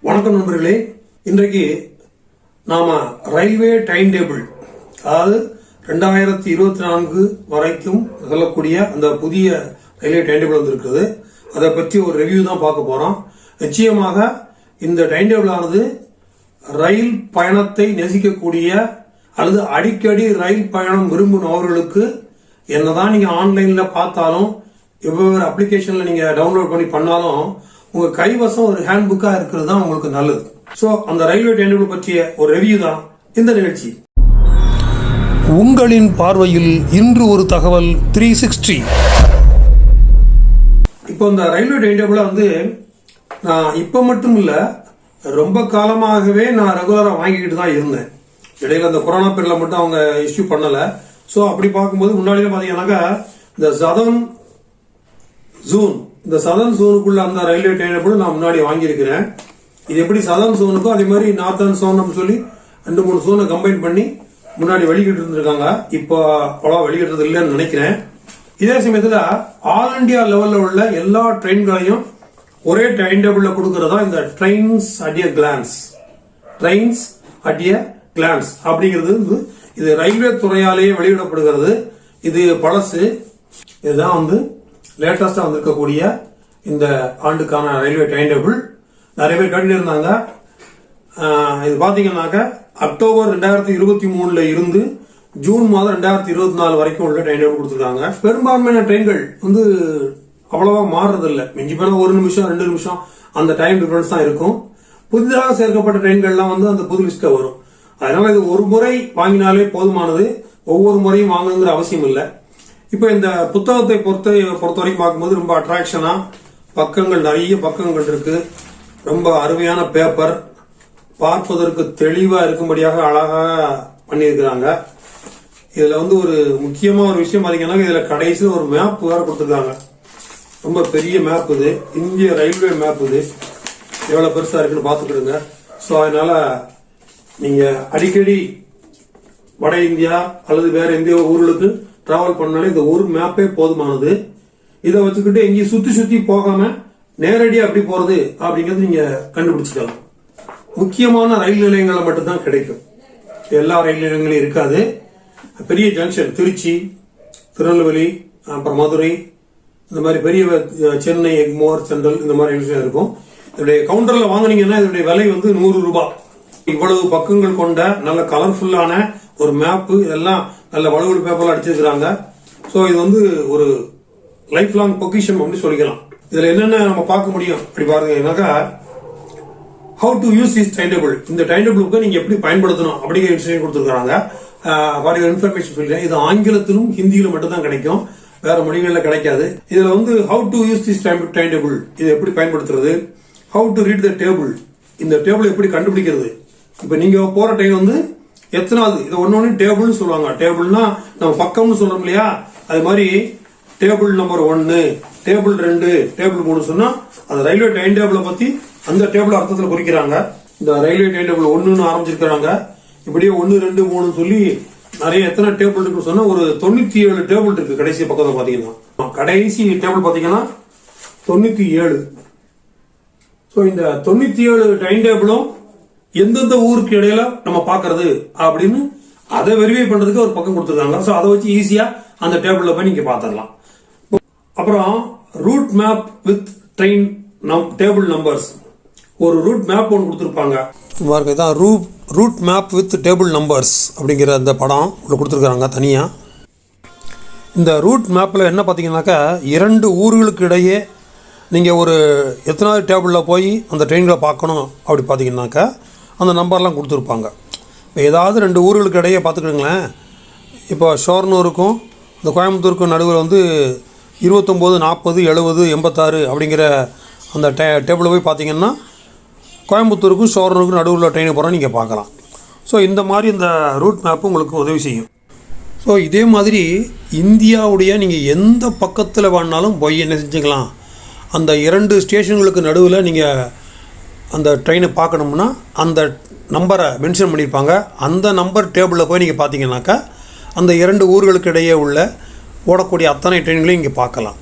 வணக்கம் நண்பர்களே. இன்றைக்கு நாம ரயில்வே டைம் டேபிள், அதாவது 2024 வரைக்கும் சொல்லக்கூடிய அந்த புதிய ரயில்வே டைம் டேபிள் வந்திருக்கிறது. அதை பற்றி ஒரு ரிவ்யூ தான் பார்க்க போறோம். நிச்சயமாக இந்த டைம் டேபிள் ஆனது ரயில் பயணத்தை நேசிக்கக்கூடிய அல்லது அடிக்கடி ரயில் பயணம் விரும்பும் அவர்களுக்கு, என்னதான் நீங்க ஆன்லைன்ல பார்த்தாலும் வெவ்வேறு அப்ளிகேஷன்ல நீங்க டவுன்லோட் பண்ணி பண்ணாலும் உங்க கைவசம் ஒரு ஹேண்ட் புக்கா இருக்கிறது தான் உங்களுக்கு நல்லது. சோ அந்த ரயில்வே டைம் டேபிள் பற்றிய ஒரு ரிவ்யூ தான் இந்த நிகழ்ச்சி. உங்களின் பார்வையில் இன்று ஒரு தகவல் 360. இப்போ இந்த ரயில்வே டைம் டேபிள நான் இப்ப மட்டும் இல்ல, ரொம்ப காலமாகவே நான் ரெகுலரா வாங்கிக்கிட்டு தான் இருந்தேன். இடையில இந்த கொரோனா பீரியட்ல மட்டும் அவங்க இஷ்யூ பண்ணல. சோ அப்படி பார்க்கும்போது முன்னாடியே பாத்தீங்கன்னாக்கா இந்த சதர்ன் ஜோனுக்குள்ள அந்த ரயில்வே டைம் டேபிள் நான் முன்னாடி வாங்கியிருக்கிறேன். இது எப்படி சதர்ன் ஜோனுக்கும் அதே மாதிரி நார்த்தன் ஜோன் சொல்லி 2-3 ஜோனை கம்பைன் பண்ணி முன்னாடி வெளியிட்டு இருந்திருக்காங்க. இப்போ அவ்வளோ வெளியிடுறது இல்லைன்னு நினைக்கிறேன். இதே சமயத்துல ஆல் இண்டியா லெவல்ல உள்ள எல்லா ட்ரெயின்களையும் ஒரே டைம் டேபிள்ல கொடுக்கறதா இந்த ட்ரெயின்ஸ் அட் எ கிளான்ஸ் அப்படிங்கிறது. இது ரயில்வே துறையாலேயே வெளியிடப்படுகிறது. இது பழசு. இதுதான் லேட்டஸ்டா வந்திருக்கக்கூடிய இந்த ஆண்டுக்கான ரயில்வே டைம் டேபிள். நிறைய பேர் கேட்டு இருந்தாங்க. இது பாத்தீங்கன்னாக்க அக்டோபர் 2023 இருந்து ஜூன் மாதம் 2024 வரைக்கும் உள்ள டைம் டேபிள் கொடுத்துருக்காங்க. பெரும்பான்மையான ட்ரெயின்கள் அவ்வளவா மாறுறது இல்லை. மிஞ்சி போனா 1 நிமிஷம் 2 நிமிஷம் அந்த டைம் டிஃபரன்ஸ் தான் இருக்கும். புதிதாக சேர்க்கப்பட்ட ட்ரெயின்கள்லாம் அந்த புது லிஸ்ட்ல வரும். அதனால இது ஒரு முறை வாங்கினாலே போதுமானது. ஒவ்வொரு முறையும் வாங்கணுங்கிற அவசியம் இல்லை. இப்ப இந்த புத்தகத்தை பொறுத்த வரைக்கும் பார்க்கும்போது ரொம்ப அட்ராக்ஷனா நிறைய பக்கங்கள் இருக்கு. ரொம்ப அருமையான பேப்பர், பார்ப்பதற்கு தெளிவா இருக்கும்படியாக அழகாக பண்ணியிருக்கிறாங்க. இதுல ஒரு முக்கியமா ஒரு விஷயம் பாத்தீங்கன்னா, இதுல கடைசியில் ஒரு மேப் வேற கொடுத்துருக்காங்க. ரொம்ப பெரிய மேப் இது, இந்திய ரயில்வே மேப். இது எவ்வளவு பெருசா இருக்குன்னு பாத்துக்கிடுங்க. சோ அதனால நீங்க அடிக்கடி வட இந்தியா அல்லது வேற இந்திய ஊர்களுக்கு டிராவல் பண்ணாலே இந்த ஒரு மேப்பே போதுமானது. இதை வச்சுக்கிட்டு எங்கேயும் சுத்தி போகாம நேரடியா அப்படி போறது அப்படிங்கறது நீங்க கண்டுபிடிச்சிக்கலாம். முக்கியமான ரயில் நிலையங்களை மட்டும்தான் கிடைக்கும். எல்லா ரயில் நிலையங்களும் இருக்காது. பெரிய ஜங்ஷன் திருச்சி, திருநெல்வேலி, அப்புறம் மதுரை, இந்த மாதிரி பெரிய சென்னை, எக்மோர், சென்ட்ரல், இந்த மாதிரி விஷயம் இருக்கும். இதனுடைய கவுண்டர்ல வாங்கினீங்கன்னா இதனுடைய விலை 100 ரூபாய். இவ்வளவு பக்கங்கள் கொண்ட நல்ல கலர்ஃபுல்லான ஒரு மேப், இதெல்லாம் நல்ல வலுவல் பேப்பர்ல அடிச்சிருக்காங்க. சோ இது ஒரு லைஃப் லாங் பொக்கிஷம் அப்படின்னு சொல்லிக்கலாம். இதுல என்னென்ன நம்ம பார்க்க முடியும் அப்படி பாருங்க. How to use this time table, இந்த டைம் டேபிளுக்கு நீங்க எப்படி பயன்படுத்தணும் அப்படிங்கிற விஷயம் கொடுத்துருக்காங்க. இன்ஃபர்மேஷன் சொல்லிட்டேன். இது ஆங்கிலத்திலும் ஹிந்தியிலும் மட்டும் தான் கிடைக்கும், வேற மொழிகள்ல கிடைக்காது. இதுல how to use this time table, இது எப்படி பயன்படுத்துறது, how to read the table, இந்த டேபிள் எப்படி கண்டுபிடிக்கிறது. இப்ப நீங்க போற டைம் எத்தனாவது, இது ஒன்னு டேபிள் சொல்லுவாங்க. டேபிள்னா நம்ம பக்கம்னு சொல்றோம் இல்லையா, அது மாதிரி டேபிள் நம்பர் 1, டேபிள் 2, டேபிள் 3 சொன்னா அந்த ரயில்வே டைம் டேபிள பத்தி அந்த டேபிள் அர்த்தத்தில் குறிக்கிறாங்க. இந்த ரயில்வே டைம் டேபிள் 1ன்னு ஆரம்பிச்சிருக்காங்க. இப்படியே 1, 2, 3 சொல்லி நிறைய எத்தனை டேபிள் இருக்குன்னு சொன்னா ஒரு 97 டேபிள் இருக்கு. கடைசி பக்கத்தை பாத்தீங்கன்னா, கடைசி டேபிள் பாத்தீங்கன்னா 97. சோ இந்த 97 டைம் டேபிளும் எந்தெந்த ஊருக்கு இடையில நம்ம பாக்குறது அப்படின்னு அதை வெரிஃபை பண்றதுக்கு ஒரு பக்கம் கொடுத்துருக்காங்க. சோ அதை வச்சு ஈஸியா அந்த டேபிள்ல போய் நீங்க பாத்துடலாம். அப்புறம் root map with train table numbers, ஒரு ரூட் மேப் ஒன்று கொடுத்துருப்பாங்க. Root map with table numbers அப்படிங்கிற அந்த படம் உள்ள கொடுத்துருக்காங்க தனியா. இந்த ரூட் மேப்ல என்ன பாத்தீங்கன்னாக்கா, 2 ஊர்களுக்கு இடையே நீங்க ஒரு எத்தனாவது டேபிள்ல போய் அந்த ட்ரெயின்களை பார்க்கணும் அப்படி பாத்தீங்கன்னாக்கா அந்த நம்பர்லாம் கொடுத்துருப்பாங்க. இப்போ ஏதாவது 2 ஊர்களுக்கு இடையே பார்த்துக்கிடுங்களேன். இப்போ ஷோர்னூருக்கும் இந்த கோயம்புத்தூருக்கும் நடுவில் 29, 40, 70, 86 அப்படிங்கிற அந்த டேபிளில் போய் பார்த்தீங்கன்னா கோயம்புத்தூருக்கும் ஷோர்னூருக்கும் நடுவில் ட்ரெயினுக்கு போகிறோம் நீங்கள் பார்க்கலாம். ஸோ இந்த மாதிரி இந்த ரூட் மேப்பு உங்களுக்கு உதவி செய்யும். ஸோ இதே மாதிரி இந்தியாவுடைய நீங்கள் எந்த பக்கத்தில் வேணாலும் போய் என்ன செஞ்சுக்கலாம், அந்த 2 ஸ்டேஷன்களுக்கு நடுவில் நீங்கள் அந்த ட்ரெயினை பார்க்கணும்னா அந்த நம்பரை மென்ஷன் பண்ணியிருப்பாங்க. அந்த நம்பர் டேபிளில் போய் நீங்கள் பார்த்தீங்கன்னாக்கா அந்த 2 ஊர்களுக்கு இடையே உள்ள ஓடக்கூடிய அத்தனை ட்ரெயின்களையும் இங்கே பார்க்கலாம்.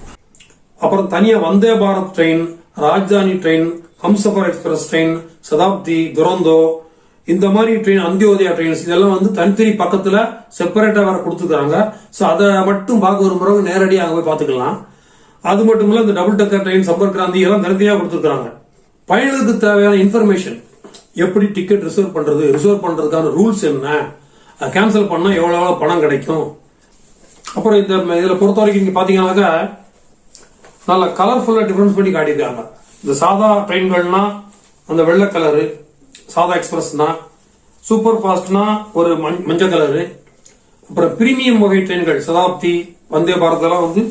அப்புறம் தனியாக Vande Bharat train, Rajdhani train, Humsafar express train, Shatabdi, Duronto, இந்த மாதிரி ட்ரெயின், அந்தியோதயா ட்ரெயின்ஸ் இதெல்லாம் வந்து தனித்தனி பக்கத்துல செப்பரேட்டா வேற கொடுத்துருக்காங்க. சோ அதை மட்டும் பார்க்க விரும்புறவங்க நேரடியாக அங்க போய் பாத்துக்கலாம். அது மட்டும் இல்ல இந்த டபுள் டக்கர் ட்ரெயின், சம்பர் கிராந்தி எல்லாம் தனித்தனியா கொடுத்துருக்காங்க. பயணிகளுக்கு தேவையான இன்ஃபர்மேஷன், எப்படி டிக்கெட் ரிசர்வ் பண்றதுக்கான ரூல்ஸ் என்ன, கேன்சல் பண்ணா எவ்வளவு பணம் கிடைக்கும். அப்புறம் இந்த இதுல பொறுத்த வரைக்கும் நீங்க பாத்தீங்கன்னாக்கா நல்ல கலர்ஃபுல்லா டிஃபரன்ஸ் பண்ணி காட்டியிருக்காங்க. இந்த சாதா ட்ரெயின்கள்னா அந்த வெள்ளை கலரு சாதா எக்ஸ்பிரஸ்னா, சூப்பர் ஃபாஸ்ட்னா ஒரு மஞ்சள் கலரு, அப்புறம் பிரீமியம் வகை ட்ரெயின்கள் சதாப்தி, வந்தே பாரத் எல்லாம் வந்து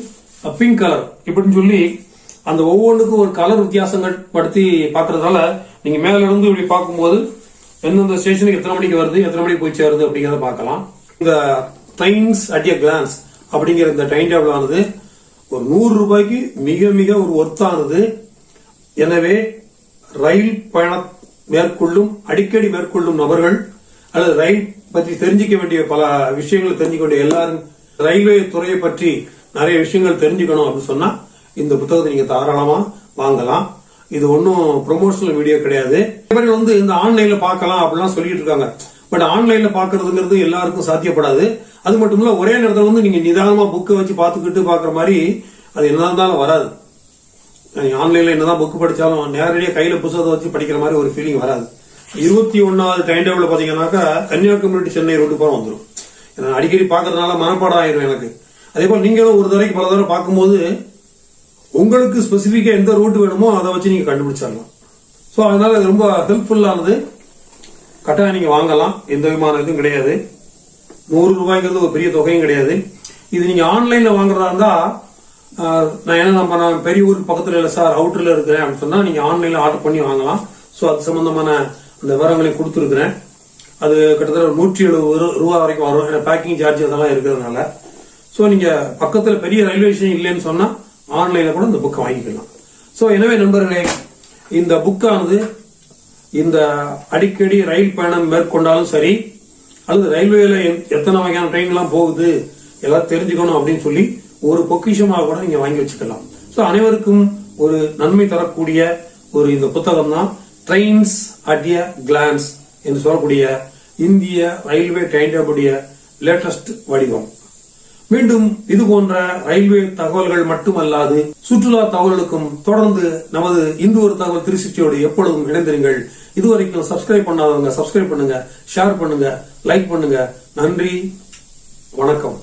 பிங்க் கலர், இப்படின்னு சொல்லி அந்த ஒவ்வொன்றுக்கும் ஒரு கலர் வித்தியாசங்கள் படுத்தி பாக்குறதுனால நீங்க மேல இருந்து இப்படி பார்க்கும்போது எந்தெந்த ஸ்டேஷனுக்கு எத்தனை மணிக்கு வருது, எத்தனை மணிக்கு போய் சேருது அப்படிங்கறத பார்க்கலாம். இந்த ட்ரெயின்ஸ் அட் எ கிளான்ஸ் அப்படிங்கிற இந்த டைம் டேபிள் ஆனது ஒரு 100 ரூபாய்க்கு மிக மிக ஒரு ஒர்த்தானது. எனவே ரயில் பயணம் அடிக்கடி மேற்கொள்ளும் நபர்கள் அல்லது ரயில் பற்றி தெரிஞ்சிக்க வேண்டிய பல விஷயங்கள் தெரிஞ்சுக்க வேண்டிய எல்லாரும் ரயில்வே துறையை பற்றி நிறைய விஷயங்கள் தெரிஞ்சுக்கணும் அப்படின்னு சொன்னா இந்த புத்தகத்தை நீங்க தாராளமா வாங்கலாம். இது ஒன்னும் ப்ரொமோஷனல் வீடியோ கிடையாது. வந்து இந்த ஆன்லைன்ல பார்க்கலாம் அப்படிலாம் சொல்லிட்டு இருக்காங்க. பட் ஆன்லைன்ல பாக்குறதுங்கிறது எல்லாருக்கும் சாத்தியப்படாது. அது மட்டும் இல்ல ஒரே நேரத்தில் வந்து நீங்க நிதானமா புக்கை வச்சு பாத்துக்கிட்டு பாக்குற மாதிரி அது என்ன இருந்தாலும் வராது. ஆன்லைன்ல என்னதான் புக் படிச்சாலும் நேரடியாக கையில புத்தகத்தை வச்சு படிக்கிற மாதிரி ஒரு ஃபீலிங் வராது. 21வது டைம் டேபிள் பாத்தீங்கன்னாக்கா கன்னியாகுமரி டு சென்னை ரோடு போற வந்துடும். அடிக்கடி பாக்குறதுனால மனப்பாடம் ஆயிரும் எனக்கு. அதே போல நீங்களும் ஒரு தடவைக்கு பல தடவை பார்க்கும்போது உங்களுக்கு ஸ்பெசிபிக்கா எந்த ரூட் வேணுமோ அதை வச்சு நீங்க கண்டுபிடிச்சிடலாம். சோ அதனால அது ரொம்ப ஹெல்ப்ஃபுல்லானது. கட்டாயம் நீங்க வாங்கலாம், எந்த விதமான இதுவும் கிடையாது. 100 ரூபாய்ங்கிறது ஒரு பெரிய தொகையும் கிடையாது. இது நீங்க ஆன்லைன்ல வாங்குறதா இருந்தா நான் பெரிய ஊருக்கு பக்கத்துல இல்ல சார், அவுட்டர்ல இருக்கிறேன் அப்படின்னு சொன்னா நீங்க ஆன்லைன்ல ஆர்டர் பண்ணி வாங்கலாம். சோ அது சம்பந்தமான அந்த விவரங்களையும் கொடுத்துருக்கிறேன். அது கிட்டத்தட்ட 170 ரூபா வரைக்கும் வரும். ஏன்னா பேக்கிங் சார்ஜ் அதெல்லாம் இருக்கிறதுனால. சோ நீங்க பக்கத்துல பெரிய ரயில்வே ஸ்டேஷன் இல்லைன்னு சொன்னா ஆன்லைன்ல கூட இந்த புக்கை வாங்கிக்கலாம். சோ எனவே நண்பர்களே, இந்த புக்கானது இந்த அடிக்கடி ரயில் பயணம் மேற்கொண்டாலும் சரி அல்லது ரயில்வேல எத்தனை வகையான ட்ரெயின் எல்லாம் போகுது எல்லாம் தெரிஞ்சுக்கணும் அப்படின்னு சொல்லி ஒரு பொக்கிஷமாக கூட நீங்க வாங்கி வச்சுக்கலாம். சோ அனைவருக்கும் ஒரு நன்மை தரக்கூடிய ஒரு இந்த புத்தகம் தான் ட்ரெயின்ஸ் அட் எ கிளான்ஸ் என்று சொல்லக்கூடிய இந்திய ரயில்வே டைம் டேபிளுடைய லேட்டஸ்ட் வடிவம். மீண்டும் இது போன்ற ரயில்வே தகவல்கள் மட்டுமல்லாது சுற்றுலா தகவல்களுக்கும் தொடர்ந்து நமது இந்து ஒரு தகவல் 360யோடு எப்பொழுதும் இணைந்திருங்கள். இதுவரைக்கும் சப்ஸ்கிரைப் பண்ணாதவங்க சப்ஸ்கிரைப் பண்ணுங்க, ஷேர் பண்ணுங்க, லைக் பண்ணுங்க. நன்றி, வணக்கம்.